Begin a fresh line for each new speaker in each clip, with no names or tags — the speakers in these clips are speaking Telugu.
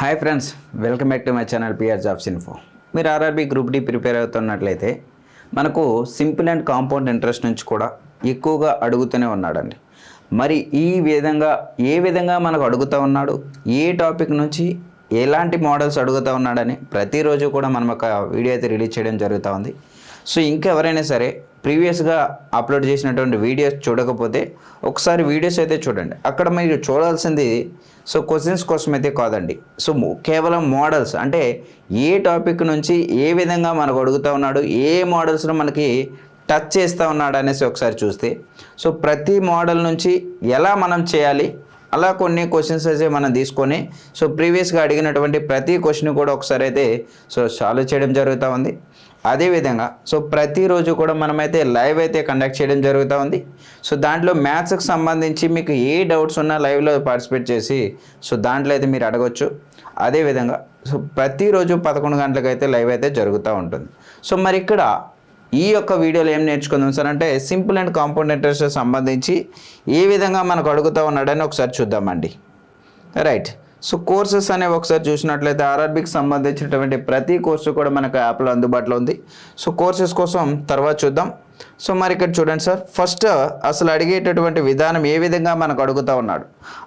Hi friends, welcome back to my channel PR jobs info. మీరు ఆర్ఆర్బీ గ్రూప్ డి ప్రిపేర్ అవుతున్నట్లయితే మనకు సింపుల్ అండ్ కాంపౌండ్ ఇంట్రెస్ట్ నుంచి కూడా ఎక్కువగా అడుగుతూనే ఉన్నాడండి. మరి ఏ విధంగా మనకు అడుగుతూ ఉన్నాడు, ఏ టాపిక్ నుంచి ఎలాంటి మోడల్స్ అడుగుతూ ఉన్నాడని ప్రతిరోజు కూడా మనం ఒక వీడియో అయితే రిలీజ్ చేయడం జరుగుతూ ఉంది. సో ఇంకెవరైనా సరే ప్రీవియస్గా అప్లోడ్ చేసినటువంటి వీడియోస్ చూడకపోతే ఒకసారి వీడియోస్ అయితే చూడండి. అక్కడ మీరు చూడాల్సింది క్వశ్చన్స్ కోసం అయితే కాదండి. కేవలం మోడల్స్, అంటే ఏ టాపిక్ నుంచి ఏ విధంగా మనకు అడుగుతూ ఉన్నాడు, ఏ మోడల్స్లో మనకి టచ్ చేస్తూ ఉన్నాడు అనేసి ఒకసారి చూస్తే ప్రతి మోడల్ నుంచి ఎలా మనం చేయాలి, అలా కొన్ని క్వశ్చన్స్ అయితే మనం తీసుకొని ప్రీవియస్గా అడిగినటువంటి ప్రతి క్వశ్చన్ కూడా ఒకసారి అయితే సాల్వ్ చేయడం జరుగుతూ ఉంది. అదేవిధంగా ప్రతిరోజు కూడా మనమైతే లైవ్ అయితే కండక్ట్ చేయడం జరుగుతూ ఉంది. దాంట్లో మ్యాథ్స్కి సంబంధించి మీకు ఏ డౌట్స్ ఉన్నా లైవ్లో పార్టిసిపేట్ చేసి దాంట్లో అయితే మీరు అడగవచ్చు. అదేవిధంగా ప్రతిరోజు 11 గంటలకు అయితే లైవ్ అయితే జరుగుతూ ఉంటుంది. మరి ఇక్కడ ఈ యొక్క వీడియోలో ఏం నేర్చుకుందాం సార్ అంటే సింపుల్ అండ్ కాంపౌండ్ ఇంట్రెస్ట్ సంబంధించి ఏ విధంగా మనకు అడుగుతూ ఉన్నాడని ఒకసారి చూద్దామండి. రైట్. కోర్సెస్ అనేవి ఒకసారి చూసినట్లయితే ఆర్ఆర్బీకి సంబంధించినటువంటి ప్రతి కోర్సు కూడా మనకు యాప్లో అందుబాటులో ఉంది. కోర్సెస్ కోసం తర్వాత చూద్దాం. మరి ఇక్కడ చూడండి సార్, ఫస్ట్ అసలు అడిగేటటువంటి విధానం ఏ విధంగా మనకు అడుగుతూ ఉన్నాడు,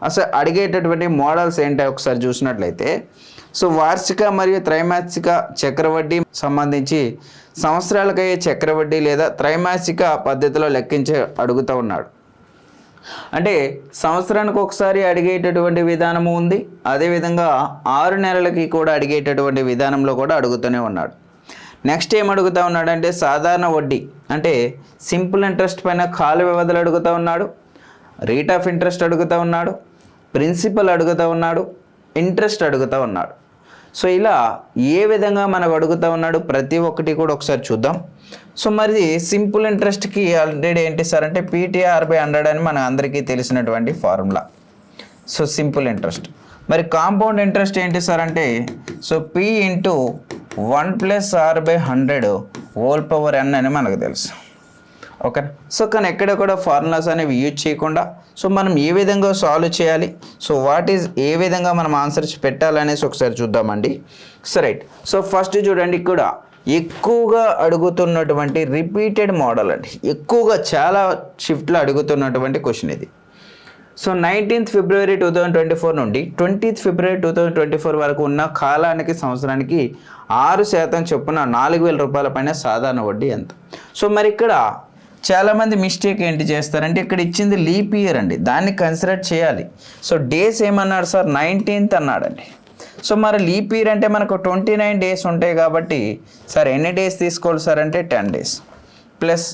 అసలు అడిగేటటువంటి మోడల్స్ ఏంటో ఒకసారి చూసినట్లయితే వార్షిక మరియు త్రైమాసిక చక్రవడ్డీ సంబంధించి సంవత్సరాలకయ్యే చక్రవడ్డీ లేదా త్రైమాసిక పద్ధతిలో లెక్కించే అడుగుతూ ఉన్నాడు. అంటే సంవత్సరానికి ఒకసారి అడిగేటటువంటి విధానము ఉంది, అదేవిధంగా 6 నెలలకి కూడా అడిగేటటువంటి విధానంలో కూడా అడుగుతూనే ఉన్నాడు. నెక్స్ట్ ఏం అడుగుతూ ఉన్నాడంటే సాధారణ వడ్డీ, అంటే సింపుల్ ఇంట్రెస్ట్ పైన కాల వ్యవధులు అడుగుతూ ఉన్నాడు, రేట్ ఆఫ్ ఇంట్రెస్ట్ అడుగుతూ ఉన్నాడు, ప్రిన్సిపల్ అడుగుతూ ఉన్నాడు, ఇంట్రెస్ట్ అడుగుతూ ఉన్నాడు. ఇలా ఏ విధంగా మనకు అడుగుతూ ఉన్నాడు ప్రతి ఒక్కటి కూడా ఒకసారి చూద్దాం. మరి సింపుల్ ఇంట్రెస్ట్కి ఆల్రెడీ ఏంటి సార్ అంటే PTR/100 అని మన అందరికీ తెలిసినటువంటి ఫార్ములా. Simple interest. మరి కాంపౌండ్ ఇంట్రెస్ట్ ఏంటి సార్ అంటే P × 1 + R/100 whole power n అని మనకు తెలుసు. ఓకే. కానీ ఎక్కడ కూడా ఫార్ములాస్ అనేవి యూజ్ చేయకుండా మనం ఏ విధంగా సాల్వ్ చేయాలి, ఏ విధంగా మనం ఆన్సర్స్ పెట్టాలనేసి ఒకసారి చూద్దామండి. రైట్. ఫస్ట్ చూడండి, ఇక్కడ ఎక్కువగా అడుగుతున్నటువంటి రిపీటెడ్ మోడల్ అండి, ఎక్కువగా చాలా షిఫ్ట్లో అడుగుతున్నటువంటి క్వశ్చన్ ఇది. 19th February 2024 నుండి 20th February 2024 వరకు ఉన్న కాలానికి సంవత్సరానికి 6% చొప్పున 4,000 రూపాయల పైన సాధారణ వడ్డీ ఎంత? మరి ఇక్కడ చాలామంది మిస్టేక్ ఏంటి చేస్తారంటే ఇక్కడ ఇచ్చింది లీప్ ఇయర్ అండి, దాన్ని కన్సిడర్ చేయాలి. డేస్ ఏమన్నాడు సార్ 19th అన్నాడండి. మరి లీప్ ఇయర్ అంటే మనకు 29 డేస్ ఉంటాయి కాబట్టి సార్ ఎన్ని డేస్ తీసుకోవాలి సార్ అంటే 10 డేస్ ప్లస్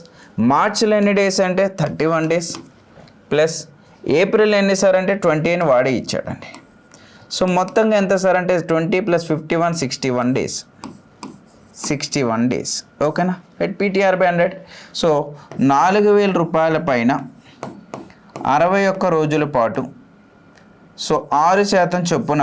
మార్చిలో ఎన్ని డేస్ అంటే 31 డేస్ ప్లస్ ఏప్రిల్ ఎన్ని సార్ అంటే 20 అని వాడే ఇచ్చాడండి. మొత్తంగా ఎంత సార్ అంటే 20 + 51 61 డేస్. ఓకేనా? రైట్. PTR/100. 4,000 రూపాయల పైన 61 రోజుల పాటు 6% చొప్పున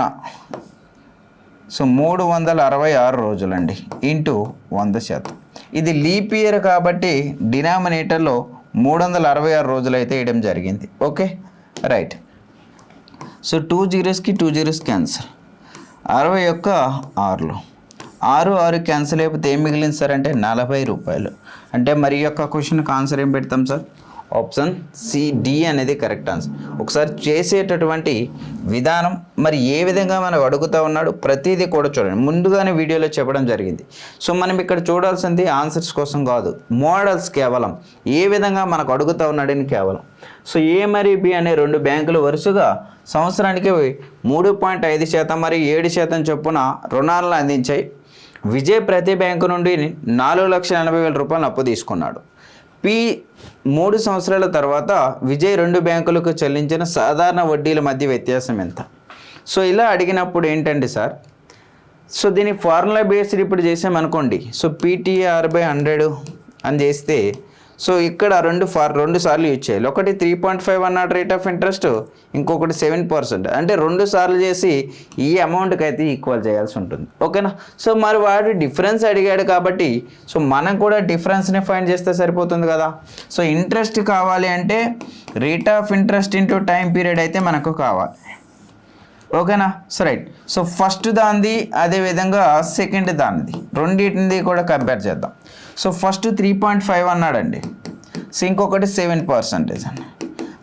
366 రోజులండి ఇంటూ 100%. ఇది లీప్ ఇయర్ కాబట్టి డినామినేటర్లో 366 రోజులు అయితే వేయడం జరిగింది. Okay. Right. 2 జీరోస్కి 2 zeros cancel, 61 6 cancel అయిపోతే ఏం మిగిలింది సార్ అంటే 40 రూపాయలు. అంటే మరి యొక్క క్వశ్చన్కి ఆన్సర్ ఏం పెడతాం సార్? ఆప్షన్ CD అనేది కరెక్ట్ ఆన్సర్. ఒకసారి చేసేటటువంటి విధానం మరి ఏ విధంగా మనకు అడుగుతూ ఉన్నాడు ప్రతిదీ కూడా చూడండి, ముందుగానే వీడియోలో చెప్పడం జరిగింది. మనం ఇక్కడ చూడాల్సింది ఆన్సర్స్ కోసం కాదు, మోడల్స్ కేవలం ఏ విధంగా మనకు అడుగుతూ ఉన్నాడని కేవలం. A మరియు B అనే 2 బ్యాంకులు వరుసగా సంవత్సరానికి 3.5% మరియు 7% చొప్పున రుణాలను అందించాయి. విజయ్ ప్రతి బ్యాంకు నుండి 4,80,000 రూపాయలు అప్పు తీసుకున్నాడు. P 3 సంవత్సరాల తర్వాత విజయ్ 2 బ్యాంకులకు చెల్లించిన సాధారణ వడ్డీల మధ్య వ్యత్యాసం ఎంత? ఇలా అడిగినప్పుడు ఏంటండి సార్, దీని ఫార్ములా బేస్డ్ ఇప్పుడు చేసామనుకోండి. PTR/100 అని చేస్తే ఇక్కడ 2 సార్లు యూజ్ చేయాలి. ఒకటి 3.5 అన్నాడు రేట్ ఆఫ్ ఇంట్రెస్ట్, ఇంకొకటి 7%. అంటే 2 సార్లు చేసి ఈ అమౌంట్కి అయితే ఈక్వల్ చేయాల్సి ఉంటుంది. ఓకేనా? మరి వాడు డిఫరెన్స్ అడిగాడు కాబట్టి మనం కూడా డిఫరెన్స్ని ఫైండ్ చేస్తే సరిపోతుంది కదా. ఇంట్రెస్ట్ కావాలి అంటే rate of interest into time period అయితే మనకు కావాలి. ఓకేనా? So right. సో ఫస్ట్ దానిది అదేవిధంగా సెకండ్ దానిది రెండింటిది కూడా కంపేర్ చేద్దాం. సో ఫస్ట్ 3.5 అన్నాడండి, సో ఇంకొకటి 7% అండి.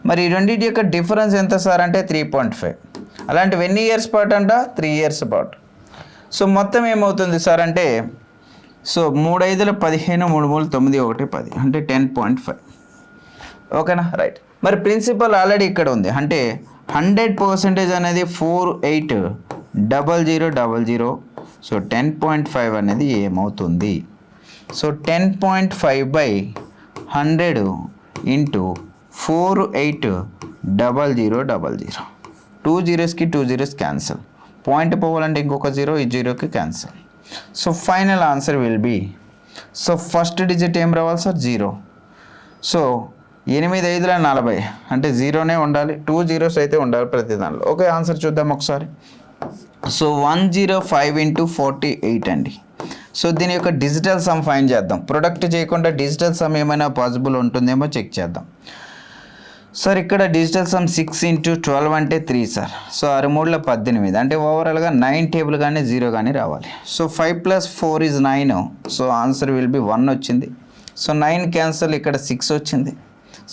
మరి ఈ రెండింటి యొక్క డిఫరెన్స్ ఎంత సార్ అంటే 3.5. అలాంటివి ఎన్ని ఇయర్స్ పాటు అంట? 3 ఇయర్స్ పాటు. సో మొత్తం ఏమవుతుంది సార్ అంటే, సో 3 5 15, 3 3 9 1 10 అంటే 10.5. ఓకేనా? రైట్. మరి ప్రిన్సిపల్ ఆల్రెడీ ఇక్కడ ఉంది అంటే 100% అనేది 480000. సో 10.5 అనేది ఏమవుతుంది? So 10.5/100 into 480000. 2 zeros 2 zeros cancel, point పోవాలంటే ఇంకొక 0, ఈ 0కి cancel. So final answer will be, so first digit ఏం రావాలి సార్? 0. సో 8 5 40 అంటే 0నే ఉండాలి, 2 zeros అయితే ఉండాలి ప్రతి దానిలో. ఓకే, ఆన్సర్ చూద్దాం ఒకసారి. సో 105 ఇంటూ 48 అండి. సో దీని యొక్క డిజిటల్ సమ్ ఫైండ్ చేద్దాం. ప్రొడక్ట్ చేయకుండా డిజిటల్ సమ్ ఏమైనా పాసిబుల్ ఉంటుందేమో చెక్ చేద్దాం. సార్ ఇక్కడ డిజిటల్ సమ్ 6 ఇంటూ 12 అంటే 3 సార్. సో 6 3 18 అంటే ఓవరాల్గా 9 టేబుల్ కానీ 0 కానీ రావాలి. So 5 + 4 = 9. So answer will be 1 వచ్చింది. సో 9 క్యాన్సల్, ఇక్కడ 6 వచ్చింది.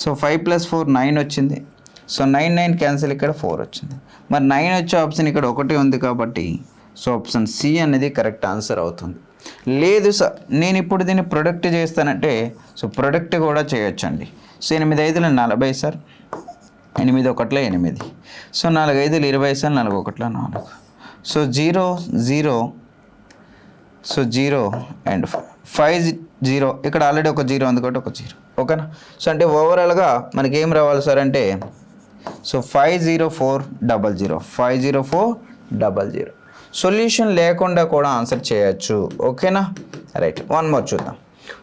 సో 5 + 4 9 వచ్చింది. సో 9 9 క్యాన్సల్, ఇక్కడ 4 వచ్చింది. మరి 9 వచ్చే ఆప్షన్ ఇక్కడ 1 ఉంది కాబట్టి సో ఆప్షన్ సి అనేది కరెక్ట్ ఆన్సర్ అవుతుంది. లేదు సార్ నేను ఇప్పుడు దీన్ని ప్రొడక్ట్ చేస్తానంటే సో ప్రొడక్ట్ కూడా చేయొచ్చండి. So 8 5 40 sir, 8 1 8. So 4 5 20 sir, 4 1 4. So 0 0, so 0 and 5 0. ఇక్కడ ఆల్రెడీ ఒక 0 ఉంది కాబట్టి ఒక 0. ఓకేనా? సో అంటే ఓవరాల్గా మనకి ఏం రావాలి సార్ అంటే, సో 50400, 50400. సొల్యూషన్ లేకుండా కూడా ఆన్సర్ చేయొచ్చు. ఓకేనా? రైట్. 1 మోర్ చూద్దాం.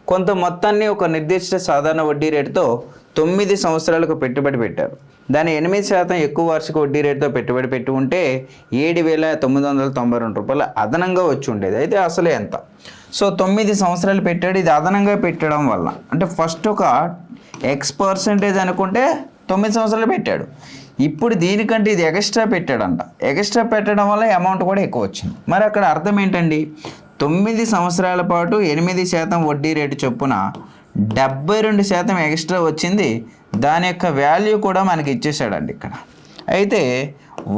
కొంత మొత్తాన్ని ఒక నిర్దిష్ట సాధారణ వడ్డీ రేటుతో 9 సంవత్సరాలకు పెట్టుబడి పెట్టారు. దాని 8% ఎక్కువ వార్షిక వడ్డీ రేటుతో పెట్టుబడి పెట్టి ఉంటే 7,992 రూపాయలు అదనంగా వచ్చి ఉండేది. అయితే అసలే ఎంత? సో 9 సంవత్సరాలు పెట్టాడు. ఇది అదనంగా పెట్టడం వల్ల అంటే ఫస్ట్ ఒక X% అనుకుంటే 9 సంవత్సరాలు పెట్టాడు. ఇప్పుడు దీనికంటే ఇది ఎక్స్ట్రా పెట్టాడంట. ఎక్స్ట్రా పెట్టడం వల్ల అమౌంట్ కూడా ఎక్కువ వచ్చింది. మరి అక్కడ అర్థం ఏంటండి? 9 సంవత్సరాల పాటు 8% వడ్డీ రేటు చొప్పున 72% ఎక్స్ట్రా వచ్చింది. దాని యొక్క వాల్యూ కూడా మనకి ఇచ్చేసాడండి ఇక్కడ. అయితే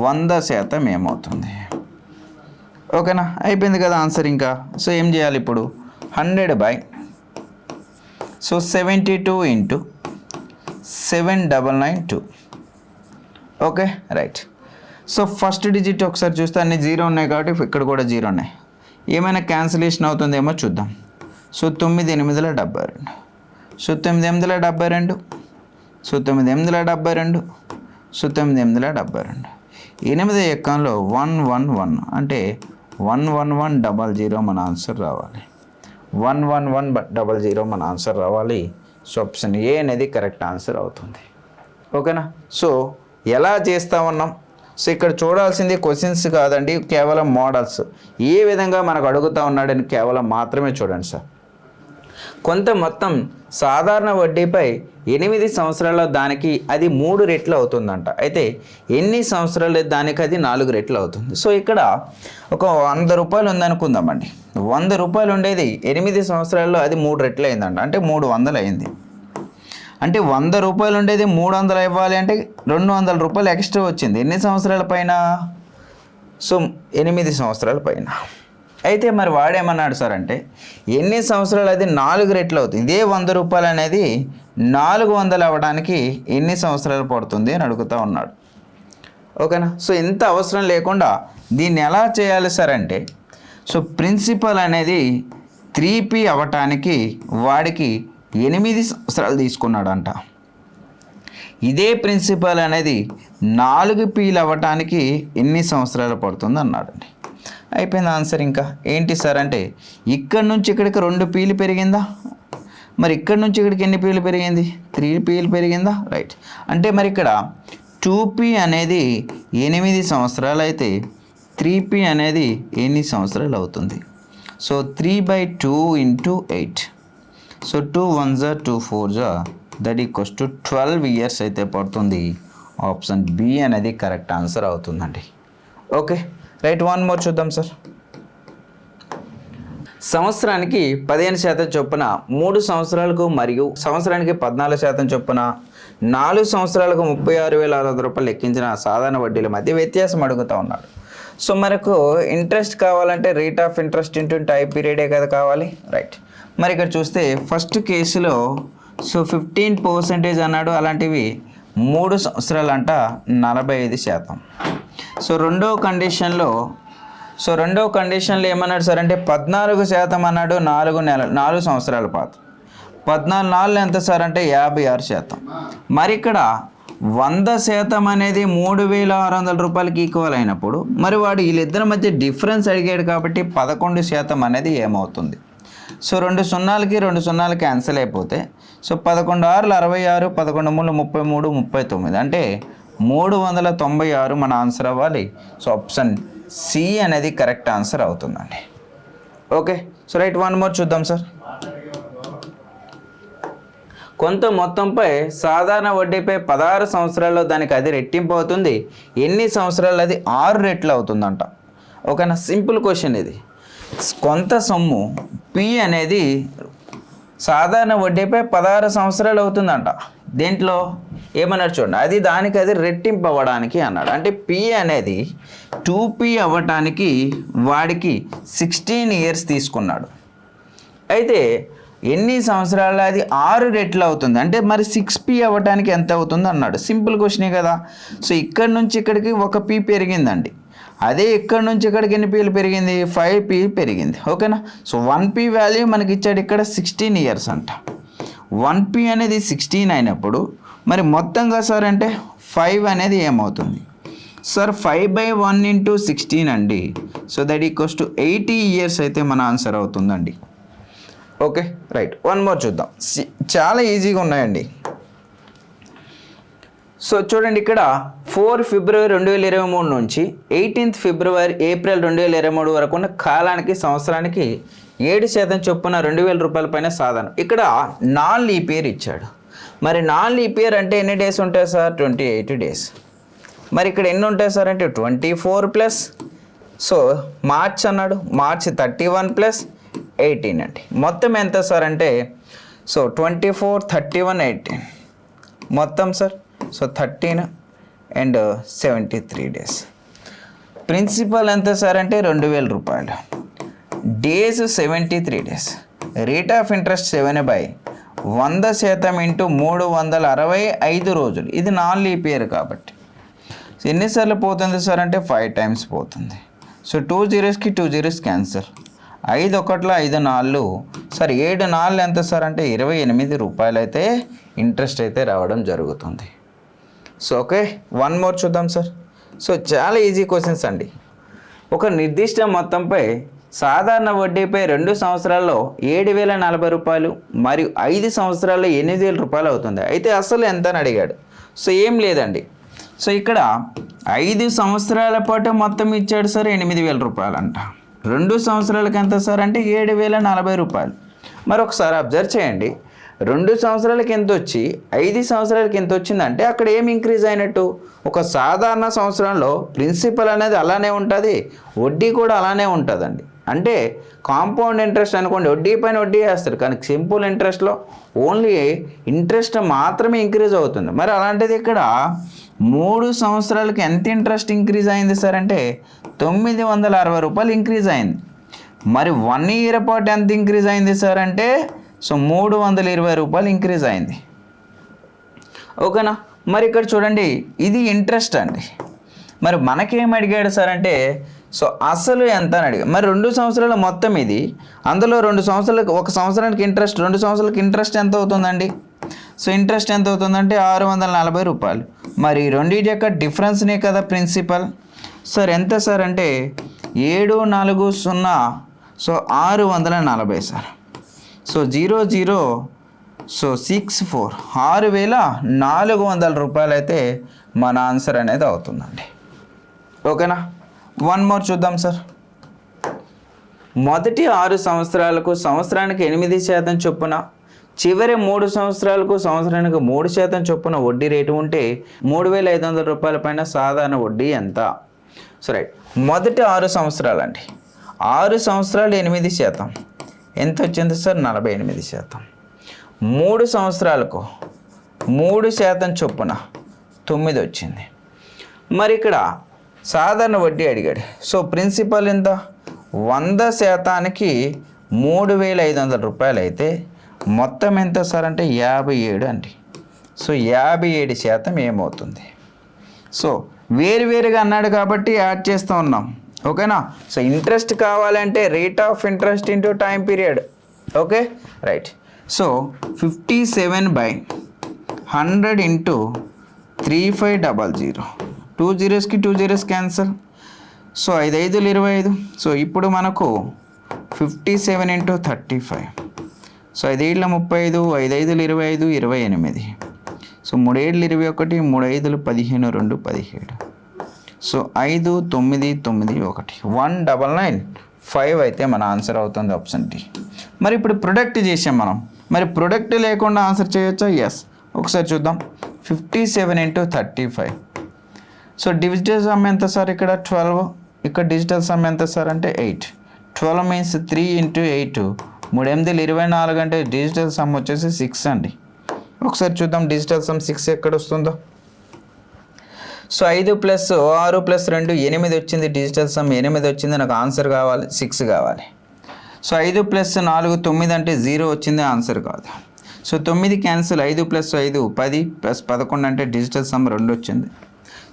100% ఏమవుతుంది? ఓకేనా? అయిపోయింది కదా ఆన్సర్. ఇంకా సో ఏం చేయాలి ఇప్పుడు? 100 so 72 into 7992. Okay, right. So first digit ఒకసారి చూస్తే అన్ని 0 ఉన్నాయి కాబట్టి ఇక్కడ కూడా 0 ఉన్నాయి. ఏమైనా క్యాన్సిలేషన్ అవుతుందేమో చూద్దాం. So 9 8 72, so 9 8 72, so 9 8 72, so 9 8 72. 8 ఎక్కంలో 1 1 1 అంటే 11100 మన ఆన్సర్ రావాలి. 11100 మన ఆన్సర్ రావాలి. సో ఆప్షన్ ఏ అనేది కరెక్ట్ ఆన్సర్ అవుతుంది. ఓకేనా? సో ఎలా చేస్తా ఉన్నాం? సో ఇక్కడ చూడాల్సింది క్వశ్చన్స్ కాదండి, కేవలం మోడల్స్. ఏ విధంగా మనకు అడుగుతూ ఉన్నాడని కేవలం మాత్రమే చూడండి సార్. కొంత మొత్తం సాధారణ వడ్డీపై 8 సంవత్సరాల్లో దానికి అది 3 రెట్లు అవుతుందంట. అయితే ఎన్ని సంవత్సరాలు దానికి అది 4 రెట్లు అవుతుంది. సో ఇక్కడ ఒక 100 రూపాయలు ఉందనుకుందామండి. 100 రూపాయలు ఉండేది 8 సంవత్సరాల్లో అది 3 రెట్లు అయిందంట. అంటే 300 అయింది. అంటే 100 రూపాయలు ఉండేది 300 ఇవ్వాలి అంటే 200 రూపాయలు ఎక్స్ట్రా వచ్చింది. ఎన్ని సంవత్సరాల పైన? సో 8 సంవత్సరాల పైన. అయితే మరి వాడేమన్నాడు సార్ అంటే, ఎన్ని సంవత్సరాలు అది 4 రెట్లు అవుతుంది. ఇదే 100 రూపాయలు అనేది 400 అవ్వడానికి ఎన్ని సంవత్సరాలు పడుతుంది అని అడుగుతూ ఉన్నాడు. ఓకేనా? సో ఇంత అవసరం లేకుండా దీన్ని ఎలా చేయాలి సార్ అంటే, సో ప్రిన్సిపల్ అనేది 3P అవ్వటానికి వాడికి 8 సంవత్సరాలు తీసుకున్నాడంట. ఇదే ప్రిన్సిపల్ అనేది 4Pలు అవ్వటానికి ఎన్ని సంవత్సరాలు పడుతుంది అన్నాడండి. అయిపోయింది ఆన్సర్. ఇంకా ఏంటి సార్ అంటే, ఇక్కడి నుంచి ఇక్కడికి 2 Pలు పెరిగిందా? మరి ఇక్కడి నుంచి ఇక్కడికి ఎన్ని Pలు పెరిగింది? 3 Pలు పెరిగిందా? రైట్. అంటే మరి ఇక్కడ 2P అనేది 8 సంవత్సరాలు అయితే 3P అనేది ఎన్ని సంవత్సరాలు అవుతుంది? So 3/2 into 8. So 2 1s 2 4s that equals to 12 years అయితే పడుతుంది. ఆప్షన్ బి అనేది కరెక్ట్ ఆన్సర్ అవుతుందండి. ఓకే రైట్, వన్ మోర్ చూద్దాం సార్. సంవత్సరానికి 15% చొప్పున 3 సంవత్సరాలకు మరియు సంవత్సరానికి 14% చొప్పున 4 సంవత్సరాలకు 36,600 రూపాయలు లెక్కించిన సాధారణ వడ్డీల మధ్య వ్యత్యాసం అడుగుతూ ఉన్నాడు. సో మనకు ఇంట్రెస్ట్ కావాలంటే rate of interest into time పీరియడే కదా కావాలి, రైట్. మరి ఇక్కడ చూస్తే ఫస్ట్ కేసులో సో 15% అన్నాడు, అలాంటివి 3 సంవత్సరాలంట 45%. సో రెండో కండిషన్లో ఏమన్నాడు సార్ అంటే 14% అన్నాడు, 4 సంవత్సరాల పాటు. 14 ఎంత సార్ అంటే 56%. మరి ఇక్కడ 100% అనేది 3,600 రూపాయలకి ఈక్వల్ అయినప్పుడు మరి వాడు వీళ్ళిద్దరి మధ్య డిఫరెన్స్ అడిగాడు కాబట్టి 11% అనేది ఏమవుతుంది? సో 2 సున్నాలకి 2 సున్నాలు క్యాన్సిల్ అయిపోతే సో 11 6 66, 11 3 33, 39 అంటే 396 మన ఆన్సర్ అవ్వాలి. సో ఆప్షన్ సి అనేది కరెక్ట్ ఆన్సర్ అవుతుందండి. Okay so right, one more చూద్దాం సార్. కొంత మొత్తంపై సాధారణ వడ్డీపై 16 సంవత్సరాల్లో దానికి అది రెట్టింపు అవుతుంది, ఎన్ని సంవత్సరాలు అది 6 రెట్లు అవుతుందంట. ఓకేనా, సింపుల్ క్వశ్చన్ ఇది. కొంత సొమ్ము పి అనేది సాధారణ వడ్డీపై 16 సంవత్సరాలు అవుతుందంట. దేంట్లో ఏమన్నాడు చూడండి, అది దానికి అది రెట్టింపు అవ్వడానికి అన్నాడు. అంటే పి అనేది 2p అవ్వటానికి వాడికి 16 ఇయర్స్ తీసుకున్నాడు. అయితే ఎన్ని సంవత్సరాలు అది 6 రెట్లు అవుతుంది అంటే మరి 6p అవ్వటానికి ఎంత అవుతుంది అన్నాడు. సింపుల్ క్వశ్చనే కదా. సో ఇక్కడ నుంచి ఇక్కడికి 1p పెరిగిందండి, అదే ఇక్కడ నుంచి ఇక్కడికి ఎన్ని పీలు పెరిగింది? 5p పెరిగింది. ఓకేనా, సో 1p వాల్యూ మనకి ఇచ్చాడు ఇక్కడ 16 ఇయర్స్ అంట. 1p అనేది 16 అయినప్పుడు మరి మొత్తంగా సార్ అంటే 5 అనేది ఏమవుతుంది సార్? 5/1 × 16 అండి. So that equals to 80 years అయితే మన ఆన్సర్ అవుతుందండి. ఓకే రైట్, వన్ మోర్ చూద్దాం. చాలా ఈజీగా ఉన్నాయండి. సో చూడండి ఇక్కడ 4 ఫిబ్రవరి 2023 నుంచి 18 ఏప్రిల్ 2023 వరకు ఉన్న కాలానికి సంవత్సరానికి 7% చొప్పున 2,000 రూపాయల పైన సాధన. ఇక్కడ నాన్ లీప్ ఇయర్ ఇచ్చాడు. మరి నాన్ లీప్ ఇయర్ అంటే ఎన్ని డేస్ ఉంటాయి సార్? 28 డేస్. మరి ఇక్కడ ఎన్ని ఉంటాయి సార్ అంటే 24 ప్లస్ సో మార్చ్ అన్నాడు, మార్చ్ 31 ప్లస్ 18 అండి. మొత్తం ఎంత సార్ అంటే సో 24, 31, 18 మొత్తం sir so 13 and 73 days. Principal ఎంత సార్ అంటే 2,000 రూపాయలు. Days 73 days. Rate of interest 7/100% into 365 రోజులు. ఇది నాన్ లీప్ ఇయర్ కాబట్టి ఎన్నిసార్లు పోతుంది సార్ అంటే 5 టైమ్స్ పోతుంది. So 2 zeros 2 zeros cancel. 5 1 5 4 sir 7 4 ఎంత సార్ అంటే 28 రూపాయలు అయితే ఇంట్రెస్ట్ అయితే రావడం జరుగుతుంది. సో ఓకే, వన్ మోర్ చూద్దాం సార్. సో చాలా ఈజీ క్వశ్చన్స్ అండి. ఒక నిర్దిష్ట మొత్తంపై సాధారణ వడ్డీపై 2 సంవత్సరాల్లో 7,040 రూపాయలు మరియు 5 సంవత్సరాల్లో 8,000 రూపాయలు అవుతుంది. అయితే అసలు ఎంత అని అడిగాడు. సో ఏం లేదండి, సో ఇక్కడ 5 సంవత్సరాల పాటు మొత్తం ఇచ్చాడు సార్ 8,000 రూపాయలు అంట. 2 సంవత్సరాలకి ఎంత సార్ అంటే 7,040 రూపాయలు. మరి ఒకసారి అబ్జర్వ్ చేయండి, 2 సంవత్సరాలకి ఎంత వచ్చి 5 సంవత్సరాలకి ఎంత వచ్చిందంటే అక్కడ ఏం ఇంక్రీజ్ అయినట్టు? ఒక సాధారణ సంవత్సరంలో ప్రిన్సిపల్ అనేది అలానే ఉంటుంది, వడ్డీ కూడా అలానే ఉంటుందండి. అంటే కాంపౌండ్ ఇంట్రెస్ట్ అనుకోండి, వడ్డీ పైన వడ్డీ వేస్తారు, కానీ సింపుల్ ఇంట్రెస్ట్లో ఓన్లీ ఇంట్రెస్ట్ మాత్రమే ఇంక్రీజ్ అవుతుంది. మరి అలాంటిది ఇక్కడ 3 సంవత్సరాలకి ఎంత ఇంట్రెస్ట్ ఇంక్రీజ్ అయింది సార్ అంటే 960 రూపాయలు ఇంక్రీజ్ అయింది. మరి 1 ఇయర్ పాటు ఎంత ఇంక్రీజ్ అయింది సార్ అంటే సో 320 రూపాయలు ఇంక్రీజ్ అయింది. ఓకేనా, మరి ఇక్కడ చూడండి ఇది ఇంట్రెస్ట్ అండి. మరి మనకేం అడిగాడు సార్ అంటే సో అసలు ఎంత అని అడిగాడు. మరి 2 సంవత్సరాల మొత్తం ఇది, అందులో 2 సంవత్సరాలకు ఒక సంవత్సరానికి ఇంట్రెస్ట్, 2 సంవత్సరాలకి ఇంట్రెస్ట్ ఎంత అవుతుందండి? సో ఇంట్రెస్ట్ ఎంత అవుతుందంటే 640 రూపాయలు. మరి రెండింటి యొక్క డిఫరెన్స్నే కదా ప్రిన్సిపల్. సార్ ఎంత సార్ అంటే 740 సో 640 సార్. సో 00 సో 64 6,400 రూపాయలు అయితే మన ఆన్సర్ అనేది అవుతుందండి. ఓకేనా, వన్ మోర్ చూద్దాం సార్. మొదటి 6 సంవత్సరాలకు సంవత్సరానికి 8% చొప్పున, చివరి 3 సంవత్సరాలకు సంవత్సరానికి 3% చొప్పున వడ్డీ రేటు ఉంటే 3,500 రూపాయల పైన సాధారణ వడ్డీ ఎంత? సో రైట్, మొదటి 6 సంవత్సరాలండి. 6 సంవత్సరాలు 8%. ఎంత వచ్చింది సార్? 48%. 3 సంవత్సరాలకు 3% చొప్పున 9 వచ్చింది. మరి ఇక్కడ సాధారణ వడ్డీ అడిగాడు. సో ప్రిన్సిపల్ ఎంత? 100%కి 3,500 రూపాయలు అయితే మొత్తం ఎంత సార్ అంటే 57 అండి. సో 57% ఏమవుతుంది? సో వేరువేరుగా అన్నాడు కాబట్టి యాడ్ చేస్తూ ఉన్నాం. ఓకేనా? సో ఇంట్రెస్ట్ కావాలంటే rate of interest into time period. Okay right. So 57/100 into 3500. 2 zeros 2 zeros cancel. So 5 5 25. So ఇప్పుడు మనకు 57 ఇంటూ 35. సో 5 7 35, 5 5 25, 28. సో 3 7 21, 3 5 15, 2 17. సో 5 9 9 1 1995 అయితే మన ఆన్సర్ అవుతుంది ఆప్షన్ డి. మరి ఇప్పుడు ప్రొడక్ట్ చేసాం మనం. మరి ప్రొడక్ట్ లేకుండా ఆన్సర్ చేయొచ్చా? ఎస్. ఒకసారి చూద్దాం. 57 ఇంటూ 35. సో డిజిటల్ సమ్ ఎంత సార్? ఇక్కడ 12. ఇక్కడ డిజిటల్ సమ్ ఎంత సార్ అంటే 8. 12 మీన్స్ 3 ఇంటూ 8. 3 8 24 అంటే డిజిటల్ సమ్ వచ్చేసి 6 అండి. ఒకసారి చూద్దాం డిజిటల్ సమ్ 6 ఎక్కడ వస్తుందో. సో 5 + 6 + 2 8 వచ్చింది. డిజిటల్ సమ్ 8 వచ్చింది. నాకు ఆన్సర్ కావాలి 6 కావాలి. సో 5 + 4 9 అంటే 0 వచ్చింది, ఆన్సర్ కాదు. So 9 cancel. 5 + 5 10 + 11 అంటే డిజిటల్ సమ్ 2 వచ్చింది.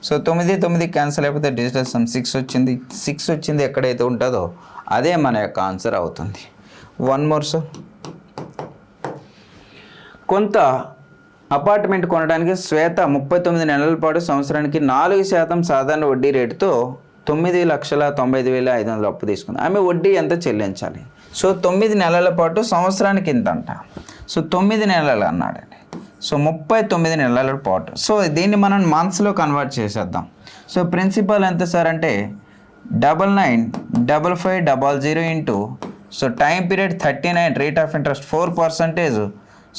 సో 9 9 క్యాన్సిల్ అయిపోతే డిజిటల్ సమ్ 6 వచ్చింది. 6 వచ్చింది ఎక్కడైతే ఉంటుందో అదే మన యొక్క ఆన్సర్ అవుతుంది. 1 మోర్ సార్. కొంత అపార్ట్మెంట్ కొనడానికి శ్వేత 39 నెలల పాటు సంవత్సరానికి 4% సాధారణ వడ్డీ రేటుతో 9,95,500 అప్పు తీసుకుంది. ఆమె వడ్డీ ఎంత చెల్లించాలి? సో 9 నెలల పాటు సంవత్సరానికి ఇంత అంట. సో 9 నెలలు అన్నాడండి. సో 39 నెలల పాటు. సో దీన్ని మనం మంత్స్లో కన్వర్ట్ చేసేద్దాం. సో ప్రిన్సిపల్ ఎంత సార్ అంటే 99,55,00 into so time period 39, rate of interest 4%.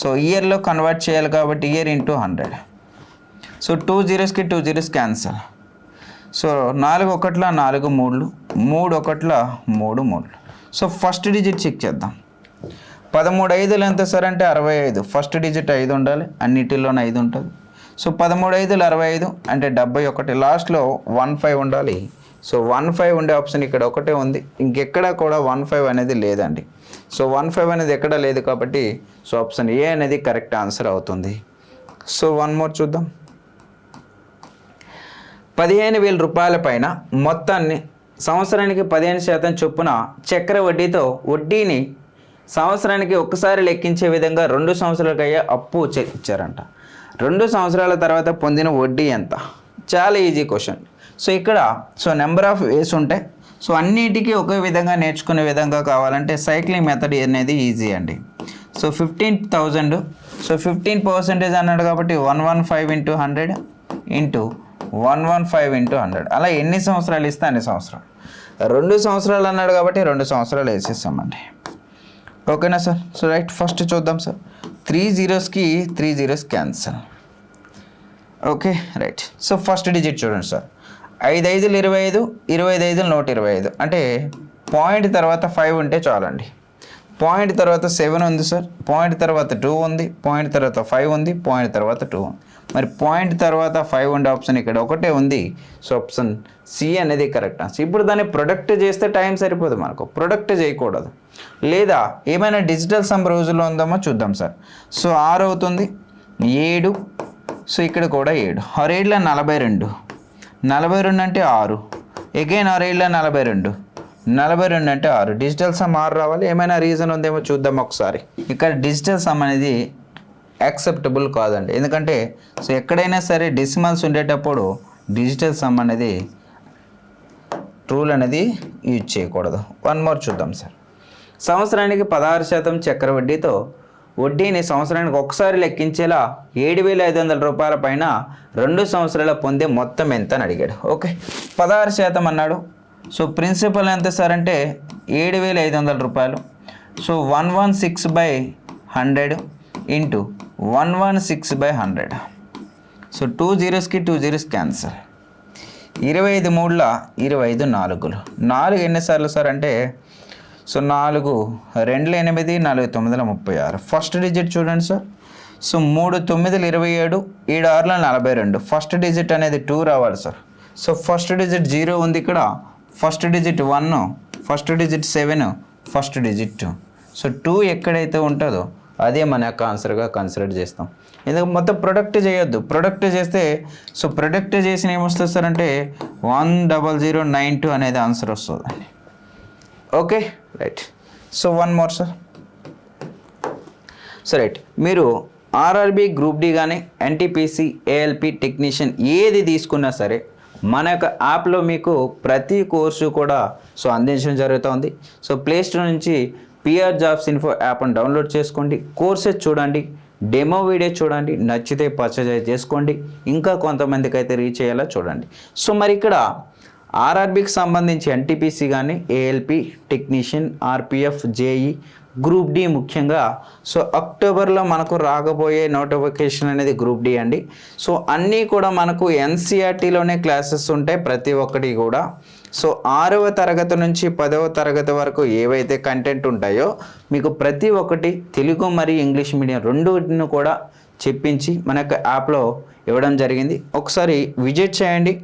So ఇయర్లో కన్వర్ట్ చేయాలి కాబట్టి year into 100. So 2 zeros 2 zeros cancel. So 4 1 4 3 3 1 3 3. So first digit check చేద్దాం. 13 5 ఎంత సార్ అంటే 65. ఫస్ట్ డిజిట్ 5 ఉండాలి, అన్నిటిలోనే 5 ఉంటుంది. సో 13 5 65 అంటే 71. లాస్ట్లో 15 ఉండాలి. సో 15 ఉండే ఆప్షన్ ఇక్కడ ఒకటే ఉంది, ఇంకెక్కడా కూడా 15 అనేది లేదండి. సో 15 అనేది ఎక్కడ లేదు కాబట్టి సో ఆప్షన్ ఏ అనేది కరెక్ట్ ఆన్సర్ అవుతుంది. సో 1 మోర్ చూద్దాం. 15,000 రూపాయల పైన మొత్తాన్ని సంవత్సరానికి 15% చొప్పున చక్ర వడ్డీతో వడ్డీని సంవత్సరానికి ఒక్కసారి లెక్కించే విధంగా 2 సంవత్సరాలకు అయ్యే అప్పు ఇచ్చారంట. 2 సంవత్సరాల తర్వాత పొందిన వడ్డీ ఎంత? చాలా ఈజీ క్వశ్చన్. సో ఇక్కడ సో నెంబర్ ఆఫ్ వేస్ ఉంటాయి. సో అన్నిటికీ ఒకే విధంగా నేర్చుకునే విధంగా కావాలంటే సైక్లింగ్ మెథడ్ అనేది ఈజీ అండి. సో 15,000. సో 15% అన్నాడు కాబట్టి 115 ఇంటూ 100 ఇంటూ 115 ఇంటూ 100. అలా ఎన్ని సంవత్సరాలు ఇస్తే అన్ని సంవత్సరాలు. 2 సంవత్సరాలు అన్నాడు కాబట్టి 2 సంవత్సరాలు వేసేస్తామండి. ఓకేనా సార్? సో రైట్, ఫస్ట్ చూద్దాం sir. 3 zeros 3 zeros cancel. Okay right. So first digit చూడండి సార్. 5 5 25, 25 125 అంటే పాయింట్ తర్వాత 5 ఉంటే చాలండి. పాయింట్ తర్వాత 7 ఉంది సార్, పాయింట్ తర్వాత 2 ఉంది, పాయింట్ తర్వాత 5 ఉంది, పాయింట్ తర్వాత 2 ఉంది. మరి పాయింట్ తర్వాత 5 ఉండే ఆప్షన్ ఇక్కడ ఒకటే ఉంది. సో ఆప్షన్ సి అనేది కరెక్ట్ ఆన్సర్. ఇప్పుడు దాన్ని ప్రొడక్ట్ చేస్తే టైం సరిపోదు, మనకు ప్రొడక్ట్ చేయకూడదు. లేదా ఏమైనా డిజిటల్ సమ్ రోజుల్లో ఉందామో చూద్దాం సార్. సో 6 అవుతుంది, 7. సో ఇక్కడ కూడా 7. 6 7 42. 42 అంటే 6. అగైన్ 6 7 42. 42 అంటే 6. డిజిటల్ సమ్ 6 రావాలి. ఏమైనా రీజన్ ఉందేమో చూద్దాం ఒకసారి. ఇక్కడ డిజిటల్ సమ్ అనేది యాక్సెప్టబుల్ కాదండి. ఎందుకంటే సో ఎక్కడైనా సరే డెసిమల్స్ ఉండేటప్పుడు డిజిటల్ సమ్ అనేది రూల్ అనేది యూజ్ చేయకూడదు. 1 మోర్ చూద్దాం సార్. సంవత్సరానికి 16% చక్ర వడ్డీతో వడ్డీని సంవత్సరానికి ఒకసారి లెక్కించేలా 7,500 రూపాయల పైన 2 సంవత్సరాల పొందే మొత్తం ఎంత అని అడిగాడు. ఓకే, 16% అన్నాడు. సో ప్రిన్సిపల్ ఎంత సార్ అంటే 7,500 రూపాయలు. So 116/100 into 116/100. So 2 zeros 2 zeros cancel. 25 3ల 25 4లు 4 ఎన్నిసార్లు సార్ అంటే సో 4 2 8 4 9 36 ఫస్ట్ డిజిట్ చూడండి సార్. సో 3 9 27 7 6 42 ఫస్ట్ డిజిట్ అనేది 2 రావాలి సార్. సో ఫస్ట్ డిజిట్ 0 ఉంది ఇక్కడ, first digit 1, first digit 7, first digit 2. So 2 ఎక్కడైతే ఉంటుందో అదే మన యొక్క ఆన్సర్గా కన్సిడర్ చేస్తాం. ఎందుకంటే మొత్తం ప్రొడక్ట్ చేయొద్దు, ప్రొడక్ట్ చేస్తే సో ప్రొడక్ట్ చేసిన ఏమొస్తుంది సార్ అంటే 10092 అనేది ఆన్సర్ వస్తుందండి. Okay right. So 1 more sir. So right, మీరు ఆర్ఆర్బి గ్రూప్ డి కానీ ఎన్టీపీసీ ఏఎల్పి టెక్నీషియన్ ఏది తీసుకున్నా సరే మన యొక్క యాప్లో మీకు ప్రతి కోర్సు కూడా సో అందించడం జరుగుతుంది. సో ప్లేస్టోర్ నుంచి పిఆర్ జాబ్స్ ఇన్ఫో యాప్ని డౌన్లోడ్ చేసుకోండి, కోర్సెస్ చూడండి, డెమో వీడియో చూడండి, నచ్చితే పర్చేజ్ చేసుకోండి, ఇంకా కొంతమందికి అయితే రీచ్ అయ్యేలా చూడండి. సో మరి ఇక్కడ ఆర్ఆర్బికి సంబంధించి ఎన్టీపీసీ కానీ ALP technician RPF JE group D ముఖ్యంగా సో అక్టోబర్లో మనకు రాకపోయే నోటిఫికేషన్ అనేది గ్రూప్ డి అండి. సో అన్నీ కూడా మనకు ఎన్సీఆర్టీలోనే క్లాసెస్ ఉంటాయి ప్రతి ఒక్కటి కూడా. సో 6వ తరగతి నుంచి 10వ తరగతి వరకు ఏవైతే కంటెంట్ ఉంటాయో మీకు ప్రతి ఒక్కటి తెలుగు మరియు ఇంగ్లీష్ మీడియం రెండును కూడా చెప్పించి మన యొక్క యాప్లో ఇవ్వడం జరిగింది. ఒకసారి విజిట్ చేయండి.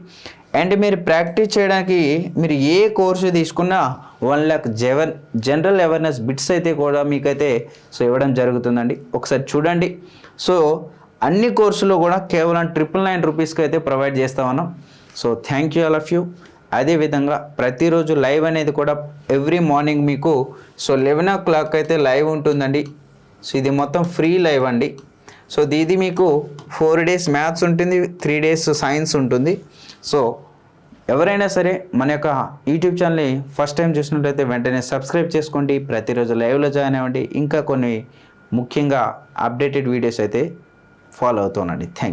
అండ్ మీరు ప్రాక్టీస్ చేయడానికి మీరు ఏ కోర్సు తీసుకున్నా 1 lakh జనరల్ అవేర్నెస్ బిట్స్ అయితే కూడా మీకైతే సో ఇవ్వడం జరుగుతుందండి. ఒకసారి చూడండి. సో అన్ని కోర్సులు కూడా కేవలం 999 రూపీస్కి అయితే ప్రొవైడ్ చేస్తా ఉన్నాం. So thank you all of you. అదేవిధంగా ప్రతిరోజు లైవ్ అనేది కూడా ఎవ్రీ మార్నింగ్ మీకు సో 11 o'clock అయితే లైవ్ ఉంటుందండి. సో ఇది మొత్తం ఫ్రీ లైవ్ అండి. సో ఇది మీకు 4 days మ్యాథ్స్ ఉంటుంది, 3 days సైన్స్ ఉంటుంది. సో ఎవరైనా సరే మన యొక్క యూట్యూబ్ ఛానల్ని ఫస్ట్ టైం చూసినట్లయితే వెంటనే సబ్స్క్రైబ్ చేసుకోండి, ప్రతిరోజు లైవ్లో జాయిన్ అవ్వండి, ఇంకా కొన్ని ముఖ్యంగా అప్డేటెడ్ వీడియోస్ అయితే ఫాలో అవుతూ ఉండండి. Thank you.